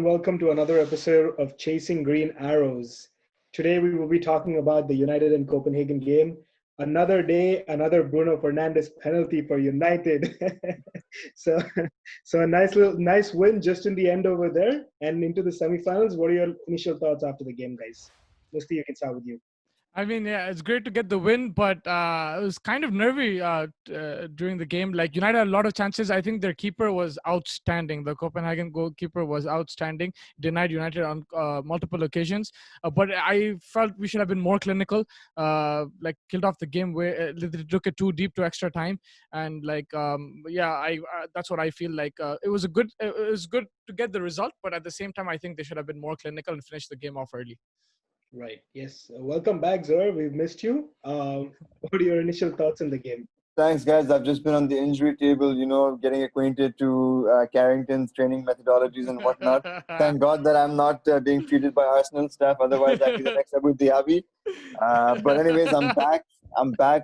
and welcome to another episode of Chasing Green Arrows. Today we will be talking about the United and Copenhagen game. Another day, another Bruno Fernandes penalty for United. so, so a nice win just in the end over there and into the semifinals. What are your initial thoughts after the game, guys? Musti, you can start with you. I mean, yeah, it's great to get the win, but it was kind of nervy during the game. Like, United had a lot of chances. I think their keeper was outstanding. The Copenhagen goalkeeper was outstanding. Denied United on multiple occasions. But I felt we should have been more clinical. Killed off the game where they took it too deep to extra time. And that's what I feel like. It was good to get the result, but at the same time, I think they should have been more clinical and finished the game off early. Right. Yes. Welcome back, Zohar. We've missed you. What are your initial thoughts in the game? Thanks, guys. I've just been on the injury table, getting acquainted to Carrington's training methodologies and whatnot. Thank God that I'm not being treated by Arsenal staff. Otherwise, I'd be the next Abu Dhabi. But anyways, I'm back.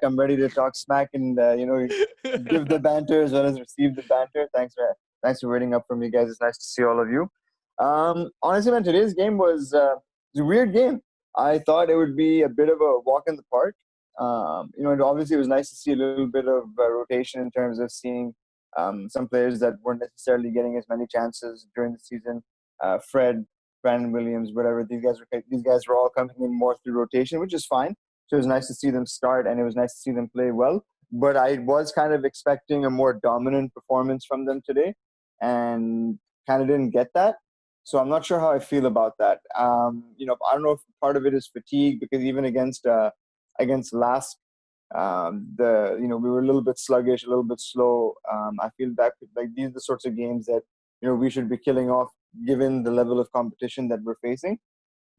I'm ready to talk smack and, give the banter as well as receive the banter. Thanks for waiting up for me, guys. It's nice to see all of you. Honestly, man, today's game was a weird game. I thought it would be a bit of a walk in the park. Obviously it was nice to see a little bit of rotation in terms of seeing some players that weren't necessarily getting as many chances during the season. Fred, Brandon Williams, whatever. These guys were all coming in more through rotation, which is fine. So it was nice to see them start, and it was nice to see them play well. But I was kind of expecting a more dominant performance from them today, and kind of didn't get that. So I'm not sure how I feel about that. I don't know if part of it is fatigue, because even against Lask, we were a little bit sluggish, a little bit slow. I feel that these are the sorts of games that we should be killing off given the level of competition that we're facing.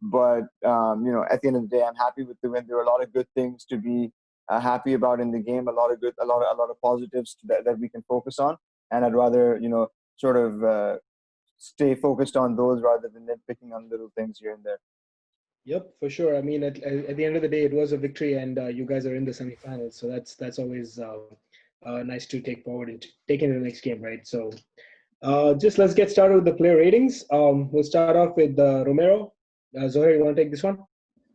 But at the end of the day, I'm happy with the win. There are a lot of good things to be happy about in the game. A lot of positives that we can focus on, and I'd rather stay focused on those rather than nitpicking on little things here and there. Yep, for sure. I mean, at the end of the day, it was a victory, and you guys are in the semifinals. So that's always nice to take forward and take into the next game, right? So just let's get started with the player ratings. We'll start off with Romero. Zohar, you want to take this one?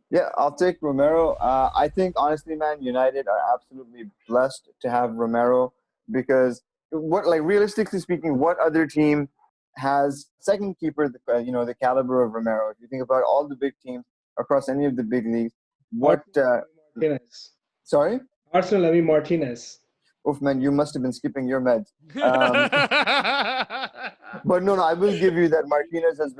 Yeah, I'll take Romero. I think, honestly, man, United are absolutely blessed to have Romero, because realistically speaking, what other team has second keeper, the caliber of Romero? If you think about all the big teams across any of the big leagues, Martinez. Sorry? Arsenal, Martinez. Oof, man, you must have been skipping your meds. But no, I will give you that Martinez has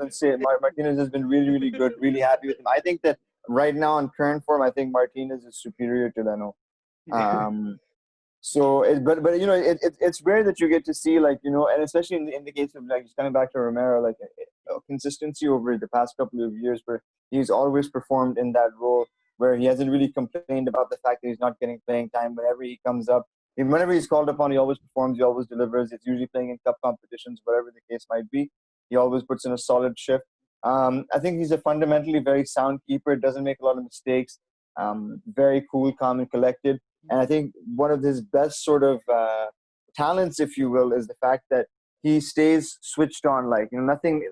been really, really good. Really happy with him. I think that right now on current form, I think Martinez is superior to Leno. So, it's rare that you get to see, and especially in the case of just coming back to Romero, consistency over the past couple of years, where he's always performed in that role, where he hasn't really complained about the fact that he's not getting playing time. Whenever he comes up, and whenever he's called upon, he always performs, he always delivers. It's usually playing in cup competitions, whatever the case might be. He always puts in a solid shift. I think he's a fundamentally very sound keeper, doesn't make a lot of mistakes, very cool, calm, and collected. And I think one of his best sort of talents, if you will, is the fact that he stays switched on. Nothing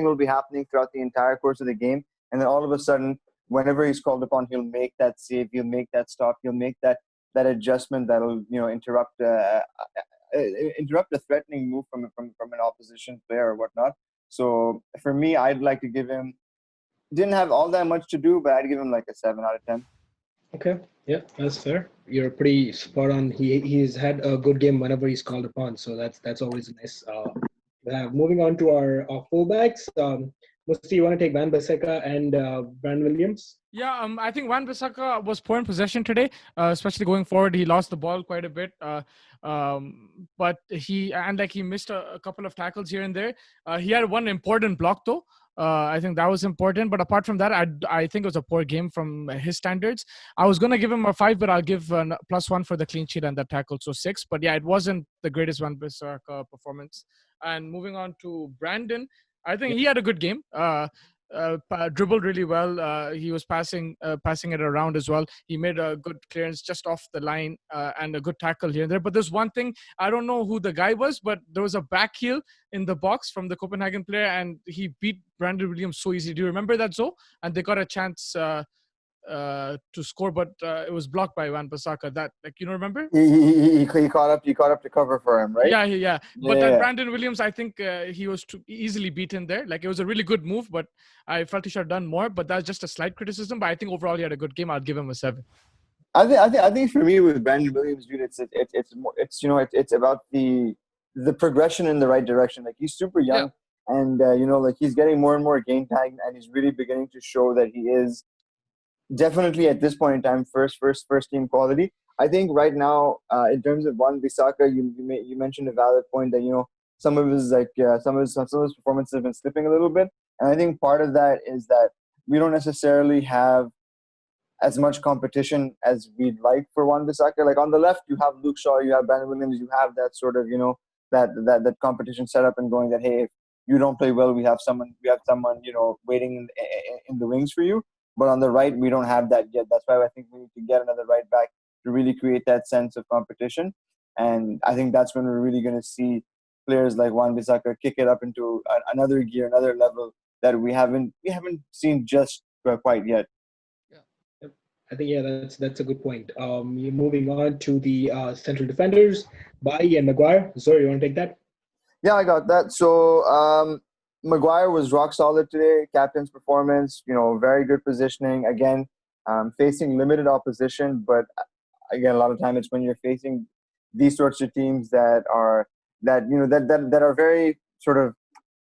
will be happening throughout the entire course of the game, and then all of a sudden, whenever he's called upon, he'll make that save, he'll make that stop, he'll make that adjustment that'll interrupt a threatening move from an opposition player or whatnot. So for me, I'd like to give him. Didn't have all that much to do, but I'd give him a 7 out of 10. Okay, yeah, that's fair. You're pretty spot on. He's had a good game whenever he's called upon, so that's always nice. Moving on to our fullbacks, Musti, you want to take Van Bissaka and Brandon Williams? Yeah, I think Van Bissaka was poor in possession today, especially going forward. He lost the ball quite a bit, but he missed a couple of tackles here and there. He had one important block though. I think that was important. But apart from that, I think it was a poor game from his standards. I was going to give him a 5, but I'll give a +1 for the clean sheet and the tackle, so 6. But yeah, it wasn't the greatest Van Bissaka performance. And moving on to Brandon, I think he had a good game. dribbled really well. He was passing it around as well. He made a good clearance just off the line and a good tackle here and there. But there's one thing, I don't know who the guy was, but there was a back heel in the box from the Copenhagen player, and he beat Brandon Williams so easy. Do you remember that, Zoe? And they got a chance to score, but it was blocked by Van Bissaka. That, like, you know, remember? He caught up to cover for him, right? Yeah. But that Brandon Williams, I think he was too easily beaten there. Like, it was a really good move, but I felt he should have done more. But that's just a slight criticism. But I think overall he had a good game. I'd give him a 7. I think for me with Brandon Williams, dude, it's about the progression in the right direction. Like, he's super young, and like, he's getting more and more game time, and he's really beginning to show that he is definitely at this point in time first team quality. I think right now, in terms of Wan Bissaka, you mentioned a valid point that some of his performances have been slipping a little bit, and I think part of that is that we don't necessarily have as much competition as we'd like for Wan Bissaka. Like, on the left, you have Luke Shaw, you have Brandon Williams, you have that sort of that competition set up and going, that hey, if you don't play well, we have someone waiting in the wings for you. But on the right, we don't have that yet. That's why I think we need to get another right back to really create that sense of competition. And I think that's when we're really going to see players like Wan Bissaka kick it up into another gear, another level that we haven't seen just quite yet. Yeah, I think that's a good point. You're moving on to the central defenders, Bailly and Maguire. Sorry, you want to take that? Yeah, I got that. So Maguire was rock solid today. Captain's performance, very good positioning. Again, facing limited opposition, but again, a lot of time it's when you're facing these sorts of teams that are very sort of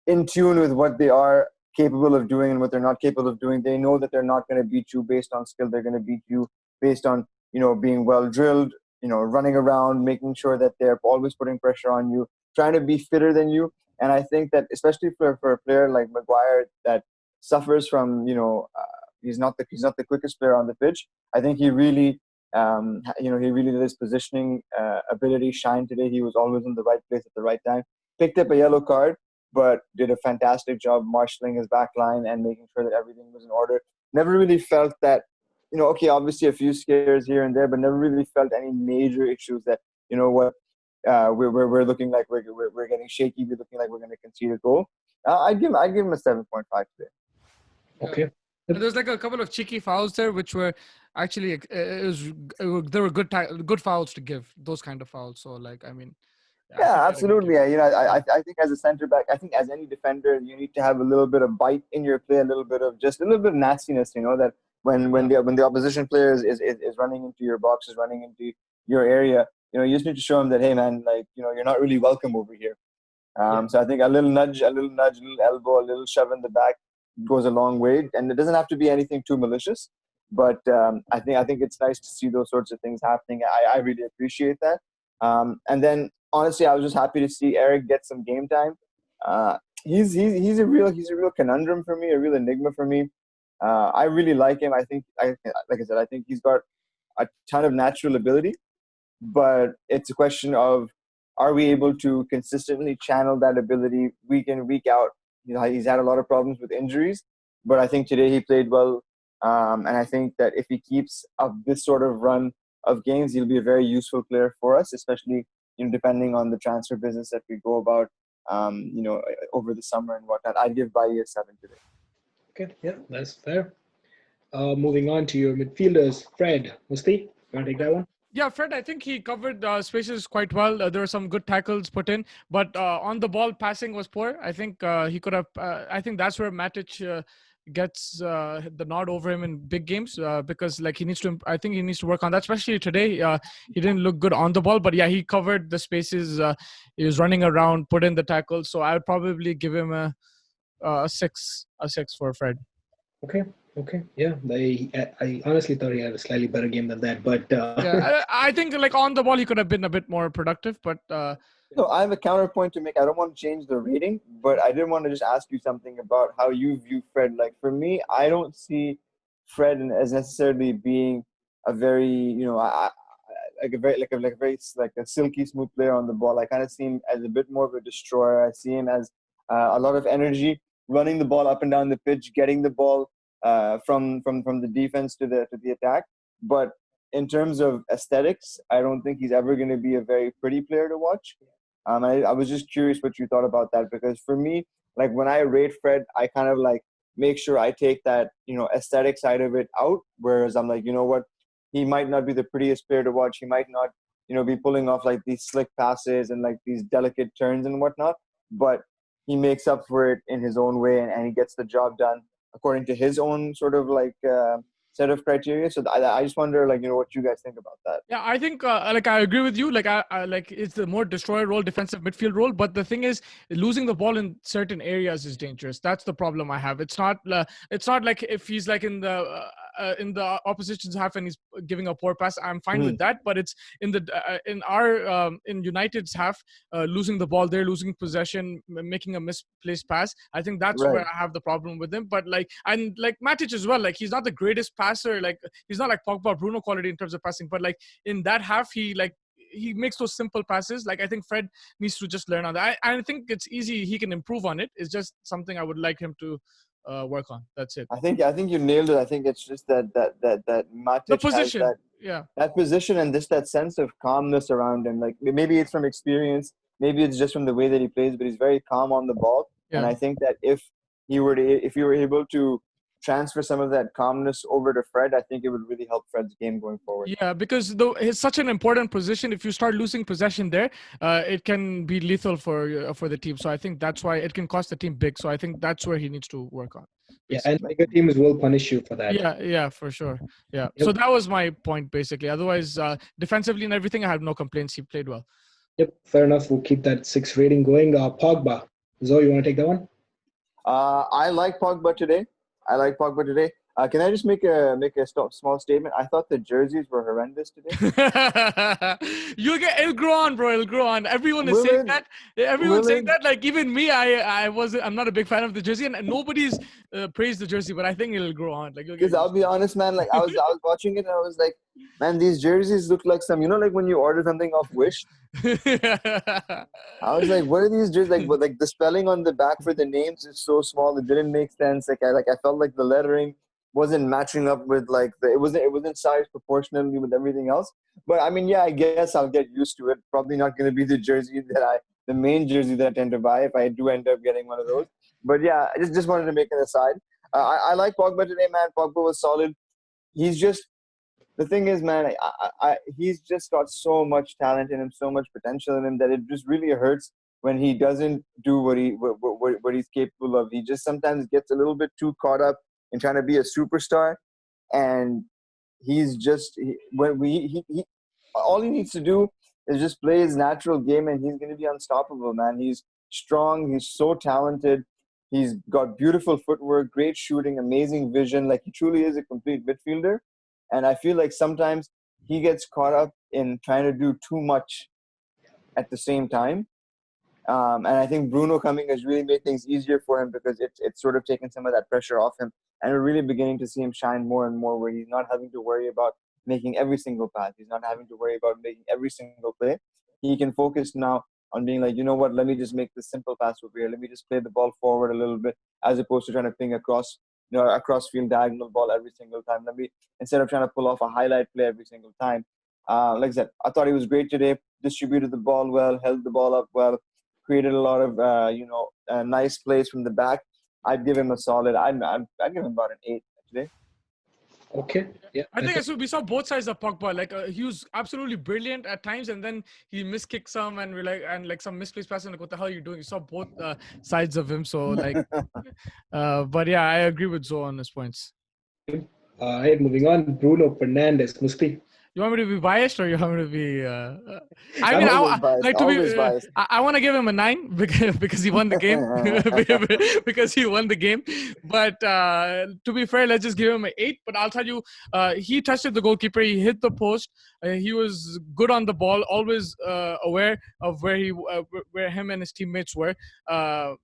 in tune with what they are capable of doing and what they're not capable of doing. They know that they're not going to beat you based on skill. They're going to beat you based on being well drilled, running around, making sure that they're always putting pressure on you, trying to be fitter than you. And I think that especially for a player like Maguire that suffers from, he's not the quickest player on the pitch. I think he really let his positioning ability shine today. He was always in the right place at the right time. Picked up a yellow card, but did a fantastic job marshalling his back line and making sure that everything was in order. Never really felt that, obviously a few scares here and there, but never really felt any major issues that, we're looking like we're getting shaky. We're looking like we're going to concede a goal. I'd give him a 7.5 today. Okay. There's like a couple of cheeky fouls there, which were actually there were good fouls to give, those kind of fouls. So, like, I mean. Yeah, absolutely. I think as a centre back, I think as any defender, you need to have a little bit of bite in your play, a little bit of nastiness. That when the opposition player is running into your box, is running into your area, you just need to show him that, hey man, like, you're not really welcome over here. So I think a little nudge, a little elbow, a little shove in the back goes a long way, and it doesn't have to be anything too malicious. But I think it's nice to see those sorts of things happening. I really appreciate that. And then honestly, I was just happy to see Eric get some game time. He's a real conundrum for me, a real enigma for me. I really like him. I think, like I said, I think he's got a ton of natural ability, but it's a question of, are we able to consistently channel that ability week in, week out? He's had a lot of problems with injuries, but I think today he played well. And I think that if he keeps up this sort of run of games, he'll be a very useful player for us, especially depending on the transfer business that we go about, over the summer and whatnot. I'd give Bailly a 7 today. Okay, yeah, that's fair. Moving on to your midfielders, Fred, Musti, you want to take that one? Yeah, Fred, I think he covered spaces quite well. There were some good tackles put in, but on the ball, passing was poor. I think he could have. I think that's where Matic gets the nod over him in big games because, like, he needs to. I think he needs to work on that, especially today. He didn't look good on the ball, but yeah, he covered the spaces. He was running around, put in the tackles. So I would probably give him a 6 for Fred. Okay, yeah. I honestly thought he had a slightly better game than that, but yeah, I think, like, on the ball he could have been a bit more productive, but no, I have a counterpoint to make. I don't want to change the rating, but I did want to just ask you something about how you view Fred. Like, for me, I don't see Fred as necessarily being a very, like a silky smooth player on the ball. I kind of see him as a bit more of a destroyer. I see him as a lot of energy, running the ball up and down the pitch, getting the ball from the defense to the attack. But in terms of aesthetics, I don't think he's ever going to be a very pretty player to watch. I was just curious what you thought about that, because for me, like when I rate Fred, I kind of like make sure I take that, aesthetic side of it out. Whereas I'm like, you know what, he might not be the prettiest player to watch. He might not, be pulling off like these slick passes and like these delicate turns and whatnot. But he makes up for it in his own way, and he gets the job done according to his own sort of like set of criteria. So I just wonder, like, what you guys think about that. Yeah, I think like I agree with you. Like I like it's the more destroyer role, defensive midfield role. But the thing is, losing the ball in certain areas is dangerous. That's the problem I have. It's not like if he's like in the opposition's half and he's giving a poor pass, I'm fine with that. But it's in in United's half, losing the ball, they're losing possession, making a misplaced pass. I think that's Right. where I have the problem with him. But like Matic as well. Like he's not the greatest passer. Like he's not like Pogba, Bruno quality in terms of passing. But like in that half, he makes those simple passes. Like I think Fred needs to just learn on that. I think it's easy. He can improve on it. It's just something I would like him to work on. That's it. I think you nailed it. I think it's just that Matic The position. has that position and just that sense of calmness around him. Like maybe it's from experience, maybe it's just from the way that he plays, but he's very calm on the ball. Yeah. And I think that if you were able to transfer some of that calmness over to Fred, I think it would really help Fred's game going forward. Yeah, because it's such an important position. If you start losing possession there, it can be lethal for the team. So I think that's why it can cost the team big. So I think that's where he needs to work on. Yeah, and bigger teams will punish you for that. Yeah, for sure. Yeah. Yep. So that was my point basically. Otherwise, defensively and everything, I have no complaints. He played well. Yep, fair enough. We'll keep that 6 rating going. Pogba. Zoe, you want to take that one? I like Pogba today. Can I just make a small statement? I thought the jerseys were horrendous today. It'll grow on, bro. It'll grow on. Everyone is saying that. Everyone's saying that. Like even me, I'm not a big fan of the jersey, and nobody's praised the jersey. But I think it'll grow on. Like because I'll be honest, man. Like I was watching it, and I was like, man, these jerseys look like some. Like when you order something off Wish. I was like, what are these jerseys? Like the spelling on the back for the names is so small. It didn't make sense. I felt like the lettering wasn't matching up with it wasn't sized proportionally with everything else. But I mean, yeah, I guess I'll get used to it. Probably not going to be the main jersey that I tend to buy if I do end up getting one of those. But yeah, I just wanted to make it aside. I like Pogba today, man. Pogba was solid. He's just, the thing is, man, he's just got so much talent in him, so much potential in him that it just really hurts when he doesn't do what he's capable of. He just sometimes gets a little bit too caught up in trying to be a superstar, and he's just all he needs to do is just play his natural game, and he's going to be unstoppable, man. He's strong, he's so talented, he's got beautiful footwork, great shooting, amazing vision. Like he truly is a complete midfielder, and I feel like sometimes he gets caught up in trying to do too much at the same time. And I think Bruno coming has really made things easier for him, because it's sort of taken some of that pressure off him. And we're really beginning to see him shine more and more, where he's not having to worry about making every single pass. He's not having to worry about making every single play. He can focus now on being like, you know what, let me just make this simple pass over here. Let me just play the ball forward a little bit, as opposed to trying to ping across field diagonal ball every single time. Instead of trying to pull off a highlight play every single time. Like I said, I thought he was great today. Distributed the ball well, held the ball up well, created a lot of nice plays from the back. I'd give him a solid. I'd give him about an 8 today. Okay. Yeah. I think we saw both sides of Pogba. Like he was absolutely brilliant at times, and then he miskicked some, and some misplaced pass. And like, what the hell are you doing? You saw both sides of him. So like, but yeah, I agree with Zoe on his points. All right, moving on. Bruno Fernandes, Muspi. You want me to be biased, or you want me to be? I want to give him a 9 because he won the game. Because he won the game. But to be fair, let's just give him an 8. But I'll tell you, he touched the goalkeeper. He hit the post. He was good on the ball. Always aware of where him and his teammates were.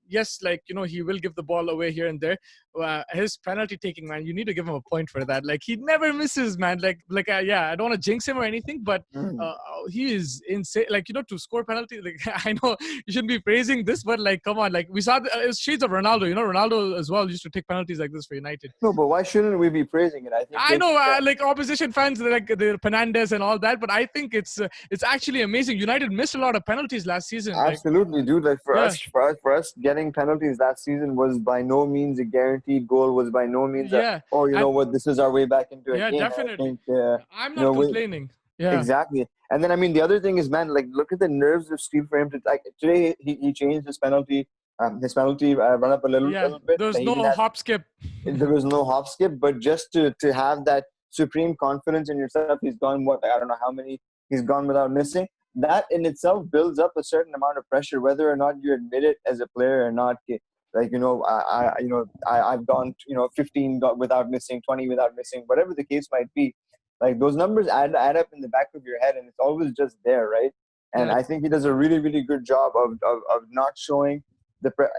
Yes, he will give the ball away here and there. his penalty taking, man, you need to give him a point for that. Like, he never misses, man. Yeah, I don't want to jinx him or anything, but he is insane. Like, to score penalty, like, I know you shouldn't be praising this, but like, come on, like, we saw it's shades of Ronaldo. Ronaldo as well used to take penalties like this for United. No, but why shouldn't we be praising it? I know, like, opposition fans, like the Fernandes and all that, but I think it's actually amazing. United missed a lot of penalties last season. Absolutely, dude. Like for us, getting penalties last season was by no means a guaranteed goal. Was by no means this is our way back into a game. Yeah, definitely. I'm not complaining. Exactly. And then, I mean, the other thing is, man, like, look at the nerves of Steve for him to, like, today he changed his penalty. Run up a little bit. There was no hop skip. There was no hop skip, but just to have that supreme confidence in yourself, he's gone, I don't know how many he's gone without missing. That in itself builds up a certain amount of pressure, whether or not you admit it as a player or not. Like, I've gone, 15 without missing, 20 without missing, whatever the case might be. Like, those numbers add up in the back of your head, and it's always just there, right? And I think he does a really, really good job of not showing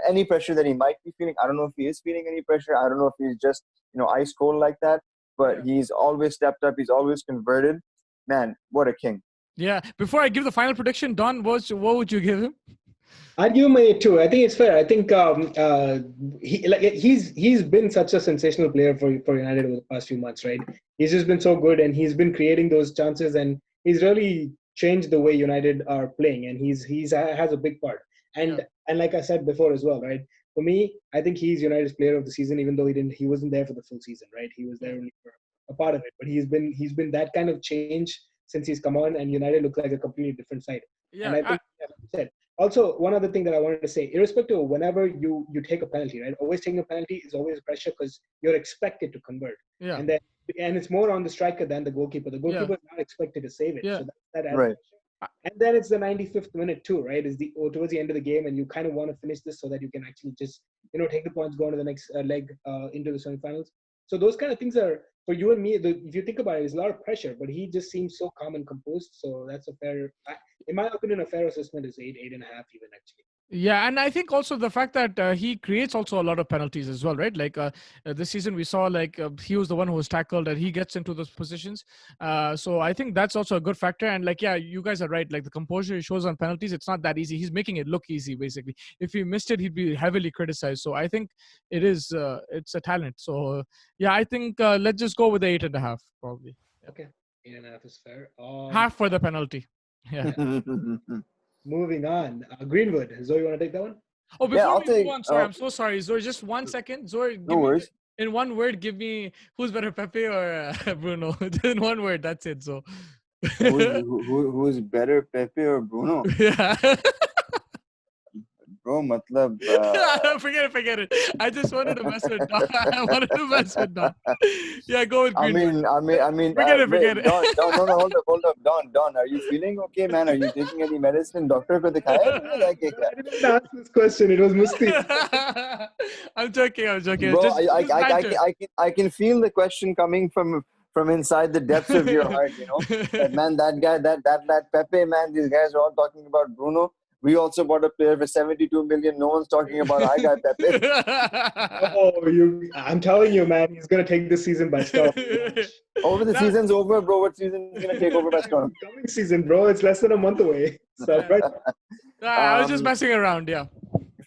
any pressure that he might be feeling. I don't know if he is feeling any pressure. I don't know if he's just, ice cold like that. But he's always stepped up. He's always converted. Man, what a king. Yeah. Before I give the final prediction, Don, what would you give him? I'd give him a 2. I think it's fair. I think he's been such a sensational player for United over the past few months, right? He's just been so good, and he's been creating those chances, and he's really changed the way United are playing, and he's has a big part. And like I said before as well, right? For me, I think he's United's player of the season, even though he wasn't there for the full season, right? He was there only for a part of it, but he's been that kind of change since he's come on, and United look like a completely different side. Yeah, and I think, like you said. Also, one other thing that I wanted to say, irrespective of whenever you take a penalty, right? Always taking a penalty is always pressure because you're expected to convert. Yeah. And it's more on the striker than the goalkeeper. The goalkeeper is not expected to save it. Yeah. So that adds right. pressure. And then it's the 95th minute too, right? Towards the end of the game, and you kind of want to finish this so that you can actually just, take the points, go on to the next leg into the semifinals. So those kind of things are, for you and me, if you think about it, it's a lot of pressure, but he just seems so calm and composed. So that's a fair, in my opinion, a fair assessment is 8.5 even actually. Yeah, and I think also the fact that he creates also a lot of penalties as well, right? Like this season we saw he was the one who was tackled and he gets into those positions. So I think that's also a good factor. And you guys are right. Like the composure he shows on penalties, it's not that easy. He's making it look easy, basically. If he missed it, he'd be heavily criticized. So I think it's a talent. So I think let's just go with the 8.5 probably. Okay, 8.5 is fair. Half for the penalty. Yeah. Moving on. Greenwood. Zoe, you want to take that one? Oh, before we move on, sorry, I'm so sorry. Zoe, just 1 second. Zoe, no worries. In one word, give me who's better, Pepe or Bruno? In one word, that's it. So, who's better, Pepe or Bruno? Yeah. Bro, matlab. Forget it. I just wanted to mess with Don. Yeah, go with Greenwood. I mean. Forget it. Don, hold up. Don, are you feeling okay, man? Are you taking any medicine? Doctor ko dikhaya? I didn't ask this question. It was Musti. I'm joking. Bro, I can feel the question coming from inside the depths of your heart, That man, that guy, that Pepe, man, these guys are all talking about Bruno. We also bought a player for 72 million. No one's talking about I got Pepe. I'm telling you, man, he's going to take this season by storm. Season's over, bro. What season is going to take over by storm? Coming season, bro. It's less than a month away. So, right. I was just messing around, yeah.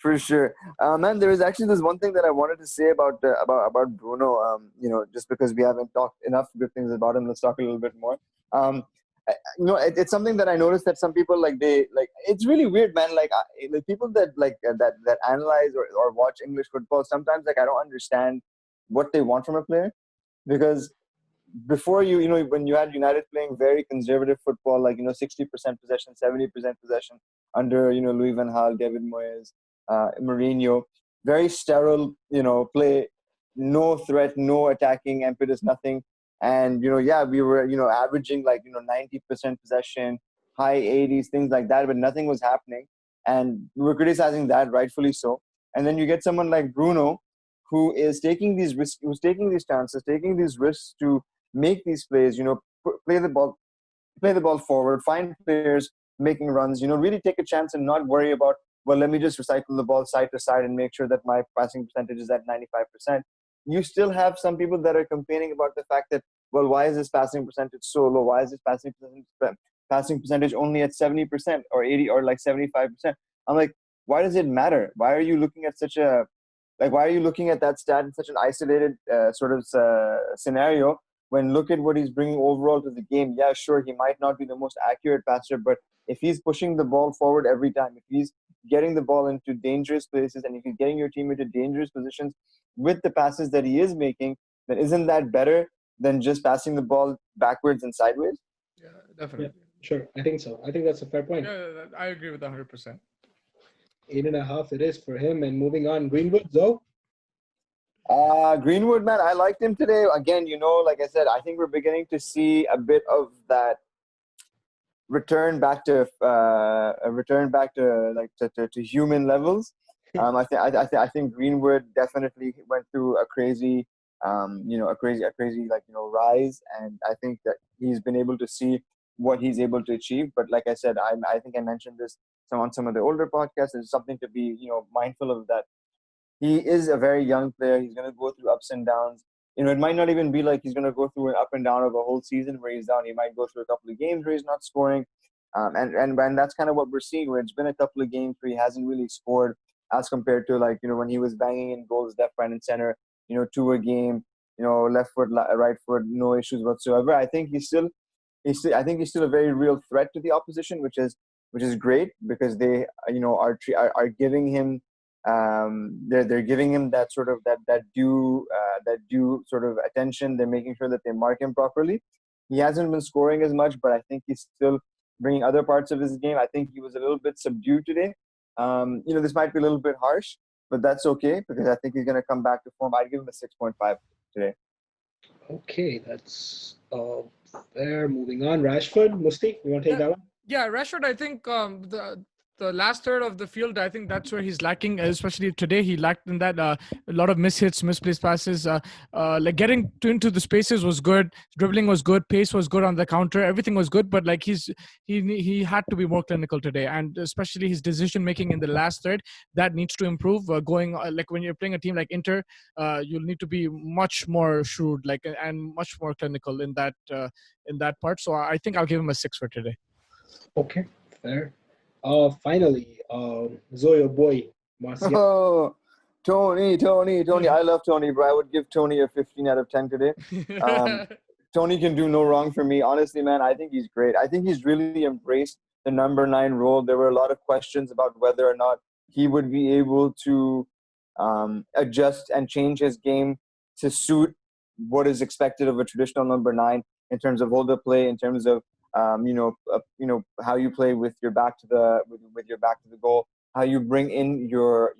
For sure. Man, there is actually this one thing that I wanted to say about Bruno, just because we haven't talked enough good things about him. Let's talk a little bit more. It's something that I noticed that some people it's really weird, man. The people that that analyze or watch English football, sometimes I don't understand what they want from a player, because before when you had United playing very conservative football, 60% possession, 70% possession under Louis van Gaal, David Moyes, Mourinho, very sterile play, no threat, no attacking impetus, nothing. And, we were, averaging 90% possession, high 80s, things like that, but nothing was happening. And we were criticizing that, rightfully so. And then you get someone like Bruno, who is taking these risks, who's taking these chances, taking these risks to make these plays, play the ball forward, find players making runs, really take a chance and not worry about, well, let me just recycle the ball side to side and make sure that my passing percentage is at 95%. you still have some people that are complaining about the fact that, well, why is this passing percentage so low? Why is this passing percentage only at 70% or 80 or like 75%? I'm like, why does it matter? Why are you looking at why are you looking at that stat in such an isolated scenario when look at what he's bringing overall to the game? Yeah, sure, he might not be the most accurate passer, but if he's pushing the ball forward every time, if he's getting the ball into dangerous places, and if he's getting your team into dangerous positions with the passes that he is making, then isn't that better than just passing the ball backwards and sideways? Yeah, definitely. Yeah, sure. I think so. I think that's a fair point. Yeah, I agree with 100%. 8.5 it is for him. And moving on, Greenwood, Zoe? Greenwood, man, I liked him today. Again, like I said, I think we're beginning to see a bit of that return back to human levels. I think Greenwood definitely went through a crazy rise, and I think that he's been able to see what he's able to achieve. But like I said, I think I mentioned this on some of the older podcasts. There's something to be mindful of, that he is a very young player. He's going to go through ups and downs. It might not even be like he's going to go through an up and down of a whole season where he's down. He might go through a couple of games where he's not scoring. And that's kind of what we're seeing, where it's been a couple of games where he hasn't really scored as compared to when he was banging in goals left, right, and center, 2 a game, left foot, right foot, no issues whatsoever. I think he's still a very real threat to the opposition, which is great, because they are giving him they're giving him that sort of that due sort of attention. They're making sure that they mark him properly. He hasn't been scoring as much, but I think he's still bringing other parts of his game. I think he was a little bit subdued today. This might be a little bit harsh, but that's okay, because I think he's going to come back to form. I'd give him a 6.5 today. Okay, that's fair. Moving on, Rashford, Musti, you want to take that one? Yeah, Rashford, I think the last third of the field, I think that's where he's lacking, especially today. He lacked in that. A lot of mishits, misplaced passes. Like getting into the spaces was good. Dribbling was good. Pace was good on the counter. Everything was good, but like he had to be more clinical today, and especially his decision making in the last third, that needs to improve. Like when you're playing a team like Inter, you'll need to be much more shrewd, and much more clinical in that part. So I think I'll give him a 6 for today. Okay, fair. Finally, Zoe, your boy, Martial. Oh, Tony. I love Tony, bro. I would give Tony a 15 out of 10 today. Tony can do no wrong for me. Honestly, man, I think he's great. I think he's really embraced the number 9 role. There were a lot of questions about whether or not he would be able to adjust and change his game to suit what is expected of a traditional number 9 in terms of hold-up play, in terms of how you play with your back to the goal, how you bring in your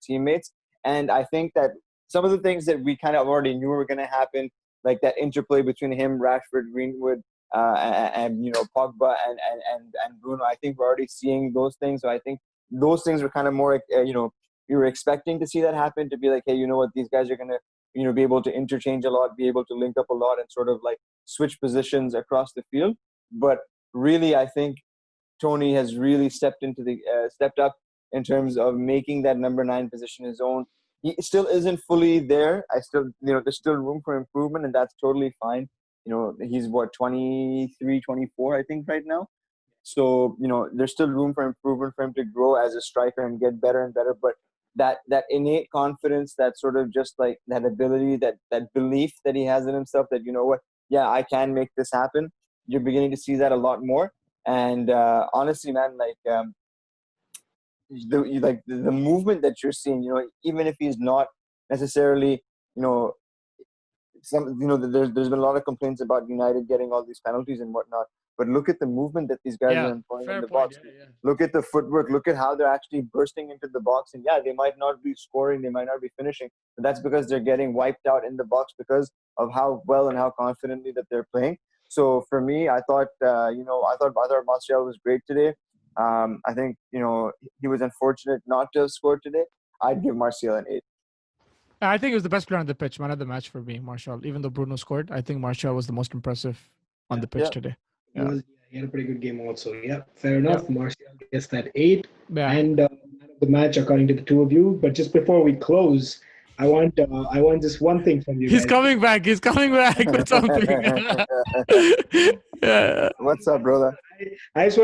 teammates. And I think that some of the things that we kind of already knew were going to happen, like that interplay between him, Rashford, Greenwood, and Pogba and Bruno, I think we're already seeing those things. So I think those things were kind of more, we were expecting to see that happen, to be like, hey, you know what, these guys are going to, be able to interchange a lot, be able to link up a lot, and sort of like switch positions across the field. But really, I think Tony has really stepped up in terms of making that number 9 position his own. He still isn't fully there. There's still room for improvement, and that's totally fine. He's 23, 24, I think, right now. So, there's still room for improvement for him to grow as a striker and get better and better. But that innate confidence, that sort of just like that ability, that belief that he has in himself, that, yeah, I can make this happen. You're beginning to see that a lot more. And honestly, man, the movement that you're seeing, even if he's not necessarily, there's been a lot of complaints about United getting all these penalties and whatnot. But look at the movement that these guys are employing in the box. Yeah. Look at the footwork. Look at how they're actually bursting into the box. And yeah, they might not be scoring, they might not be finishing, but that's because they're getting wiped out in the box because of how well and how confidently that they're playing. So for me, I thought Martial was great today. I think, he was unfortunate not to have scored today. I'd give Martial an 8. I think he was the best player on the pitch, man of the match for me, Martial. Even though Bruno scored, I think Martial was the most impressive on the pitch today. Yeah. He had a pretty good game also. Yeah, fair enough. Yeah. Martial gets that 8. Yeah. And man of the match, according to the two of you. But just before we close, I want just one thing from you He's guys. coming back. He's coming back with something. Yeah. What's up, brother? I just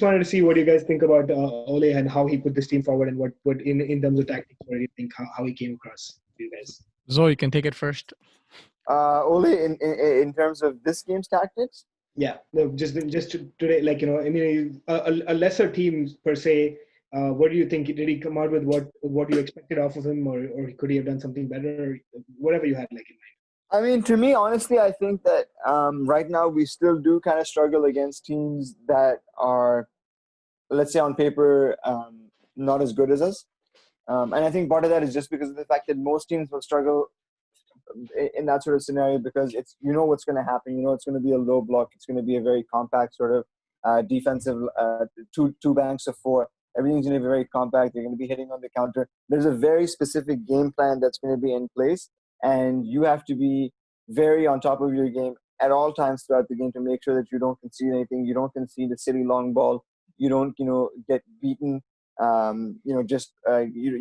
wanted to see what you guys think about Ole and how he put this team forward, and what in terms of tactics, what do you think how he came across for you guys? Zoe, you can take it first. Ole, in terms of this game's tactics. Yeah, no, just today, like I mean, a lesser team per se. What do you think? Did he come out with what you expected off of him, or could he have done something better? Whatever you had like in mind. I mean, to me, honestly, I think that right now we still do kind of struggle against teams that are, let's say, on paper, not as good as us. And I think part of that is just because of the fact that most teams will struggle in that sort of scenario because it's what's going to happen. It's going to be a low block. It's going to be a very compact sort of defensive two banks of four. Everything's going to be very compact. You're going to be hitting on the counter. There's a very specific game plan that's going to be in place, and you have to be very on top of your game at all times throughout the game to make sure that you don't concede anything. You don't concede a silly long ball. You don't get beaten.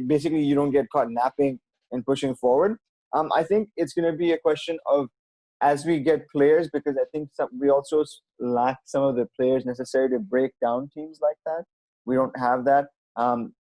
Basically you don't get caught napping and pushing forward. I think it's going to be a question of as we get players, because I think we also lack some of the players necessary to break down teams like that. We don't have that.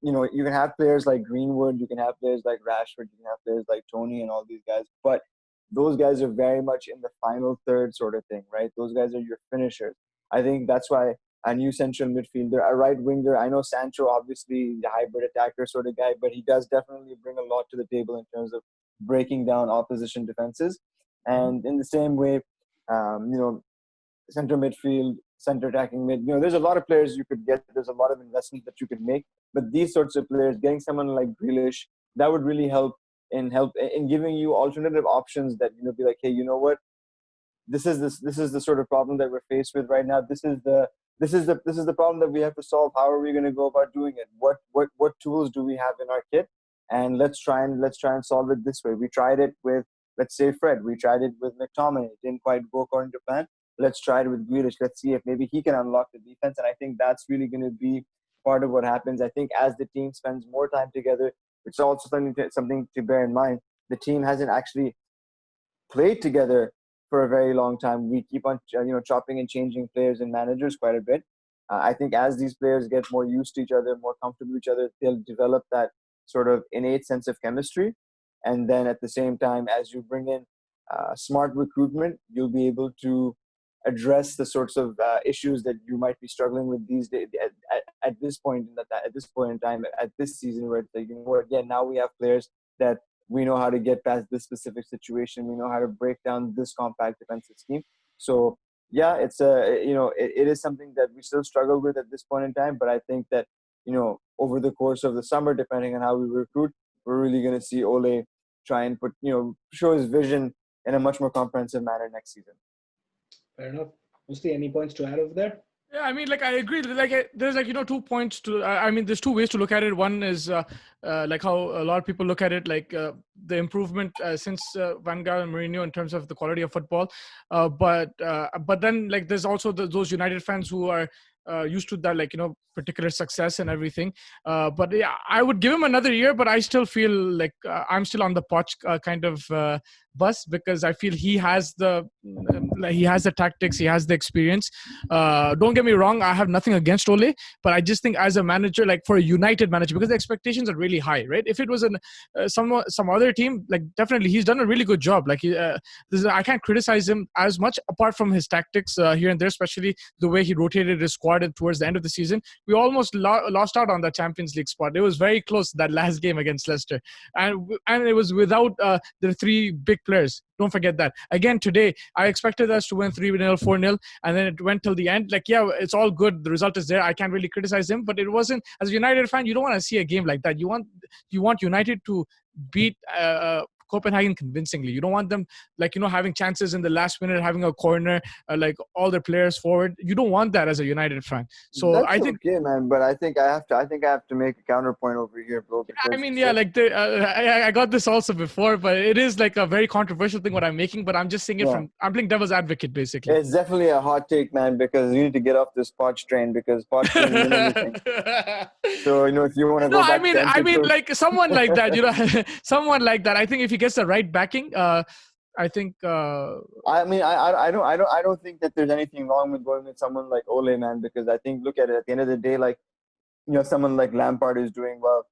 You can have players like Greenwood, you can have players like Rashford, you can have players like Tony and all these guys, but those guys are very much in the final third sort of thing, right? Those guys are your finishers. I think that's why a new central midfielder, a right winger. I know Sancho, obviously the hybrid attacker sort of guy, but he does definitely bring a lot to the table in terms of breaking down opposition defenses. And in the same way, center midfield, center attacking mid. There's a lot of players you could get. There's a lot of investment that you could make. But these sorts of players, getting someone like Grealish, that would really help in giving you alternative options that be like, hey, you know what? This is the sort of problem that we're faced with right now. This is the problem that we have to solve. How are we going to go about doing it? What tools do we have in our kit? And let's try and solve it this way. We tried it with, let's say, Fred. We tried it with McTominay. It didn't quite go according to plan. Let's try it with Grealish. Let's see if maybe he can unlock the defense. And I think that's really going to be part of what happens. I think as the team spends more time together, it's also something to bear in mind. The team hasn't actually played together for a very long time. We keep on chopping and changing players and managers quite a bit. I think as these players get more used to each other, more comfortable with each other, they'll develop that sort of innate sense of chemistry. And then at the same time, as you bring in smart recruitment, you'll be able to address the sorts of issues that you might be struggling with these days at this point in time, at this season, where it's like, again, now we have players that we know how to get past this specific situation. We know how to break down this compact defensive scheme. So yeah, it's it is something that we still struggle with at this point in time. But I think that over the course of the summer, depending on how we recruit, we're really going to see Ole try and show his vision in a much more comprehensive manner next season. Fair enough. Mostly, any points to add over there? Yeah, I mean, I agree. There's 2 points to. I mean, there's 2 ways to look at it. One is like how a lot of people look at it, the improvement since Van Gaal and Mourinho in terms of the quality of football. But then there's also those United fans who are used to that particular success and everything. But yeah, I would give him another year, but I still feel like I'm still on the Poch kind of bus, because I feel he has the tactics, he has the experience. Don't get me wrong, I have nothing against Ole, but I just think as a manager, for a United manager, because the expectations are really high, right? If it was some other team, definitely he's done a really good job. I can't criticize him as much apart from his tactics here and there, especially the way he rotated his squad towards the end of the season. We almost lost out on the Champions League spot. It was very close, that last game against Leicester, and it was without the 3 big players. Don't forget that. Again, today, I expected us to win 3-0, 4-0, and then it went till the end. Yeah, it's all good. The result is there. I can't really criticize him, but it wasn't. As a United fan, you don't want to see a game like that. You want United to beat Copenhagen convincingly. You don't want them having chances in the last minute, having a corner, like all their players forward. You don't want that as a United fan. So That's I think okay, man. But I think I have to make a counterpoint over here, bro. I mean, yeah, like I got this also before, but it is like a very controversial thing what I'm making. But I'm just saying it I'm playing devil's advocate basically. It's definitely a hot take, man, because you need to get off this Poch train because Poch didn't win anything. So if you want to go back, I mean, like someone like that, someone like that. I think if he gets the right backing, I think. I mean, I don't think that there's anything wrong with going with someone like Ole, man, because I think look at it at the end of the day, like someone like Lampard is doing well.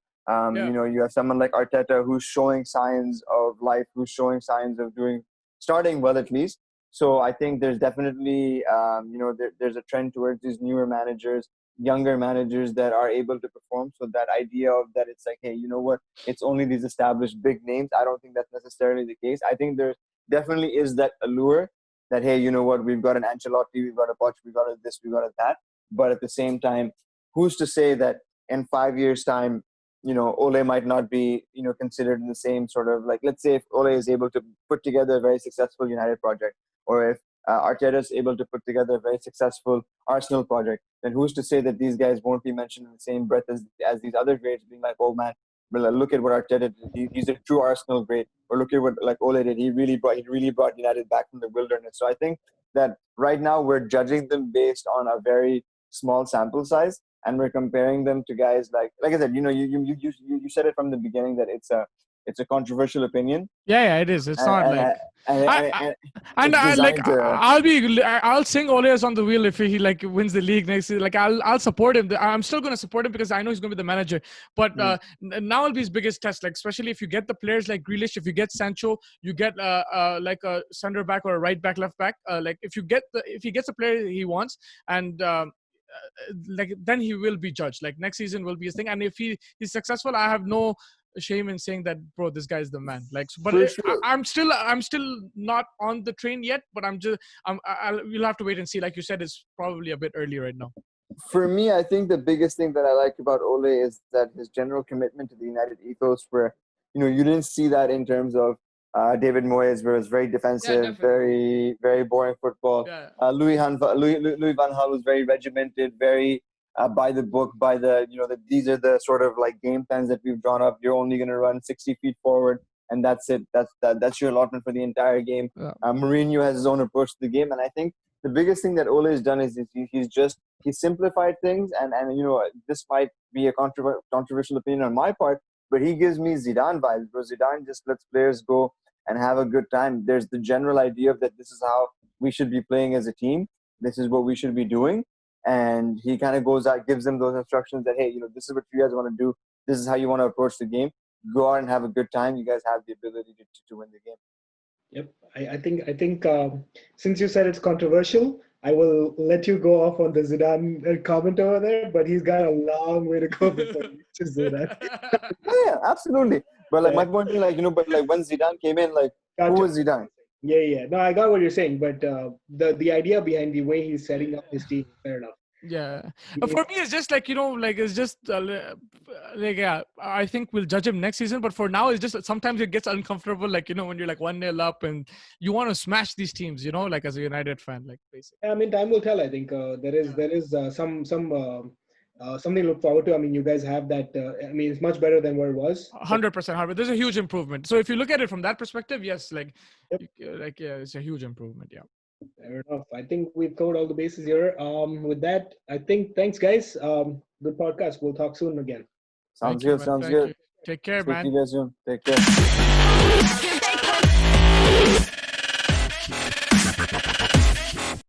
You have someone like Arteta who's showing signs of life, who's showing signs of starting well at least. So I think there's definitely, there's a trend towards these newer managers, younger managers that are able to perform. So that idea of that it's like, hey, you know what? It's only these established big names. I don't think that's necessarily the case. I think there definitely is that allure that, hey, you know what? We've got an Ancelotti, we've got a Poch, we've got a this, we've got a that. But at the same time, who's to say that in 5 years' time, Ole might not be, considered in the same sort of like, let's say if Ole is able to put together a very successful United project, or if Arteta is able to put together a very successful Arsenal project, then who's to say that these guys won't be mentioned in the same breath as these other greats, being like, oh man, well, look at what Arteta did. He's a true Arsenal great. Or look at what like Ole did. He really brought United back from the wilderness. So I think that right now we're judging them based on a very small sample size, and we're comparing them to guys like I said, you said it from the beginning that it's a controversial opinion. Yeah, it is. It's not like I'll sing Ole's on the wheel if he like wins the league next season. Like I'll support him. I'm still going to support him because I know he's going to be the manager. But now will be his biggest test. Like especially if you get the players like Grealish, if you get Sancho, you get like a center back or a right back, left back. Like if he gets a player he wants and. Like then he will be judged. Like next season will be his thing, and if he's successful, I have no shame in saying that, bro, this guy is the man. Like, but I'm still not on the train yet. But we'll have to wait and see. Like you said, it's probably a bit early right now. For me, I think the biggest thing that I like about Ole is that his general commitment to the United ethos, where you didn't see that in terms of David Moyes, where it was very defensive, very, very boring football. Yeah. Louis van Gaal was very regimented, very by the book, by the, these are the sort of like game plans that we've drawn up. You're only going to run 60 feet forward, and that's it. That's your allotment for the entire game. Yeah. Mourinho has his own approach to the game, and I think the biggest thing that Ole has done is he's simplified things, and this might be a controversial opinion on my part, but he gives me Zidane vibes, bro. Zidane just lets players go and have a good time. There's the general idea of that this is how we should be playing as a team. This is what we should be doing. And he kind of goes out, gives them those instructions that, hey, this is what you guys want to do. This is how you want to approach the game. Go out and have a good time. You guys have the ability to win the game. Yep. I think since you said it's controversial, I will let you go off on the Zidane comment over there, but he's got a long way to go before he reaches Zidane. Yeah, absolutely. But like my point is but like when Zidane came in, like who was Zidane? Yeah. No, I got what you're saying, but the idea behind the way he's setting up his team, fair enough. Yeah. For me, it's just like, it's just I think we'll judge him next season. But for now, it's just sometimes it gets uncomfortable. Like, when you're like 1-0 up and you want to smash these teams, like as a United fan, like basically. I mean, time will tell. I think there is some something to look forward to. I mean, you guys have that. I mean, it's much better than where it was. 100%. There's a huge improvement. So if you look at it from that perspective, yes, it's a huge improvement. Yeah. Fair enough. I think we've covered all the bases here. With that, I think thanks, guys. Good podcast. We'll talk soon again. Sounds good. Sounds good. Take care, man. See you guys soon. Take care.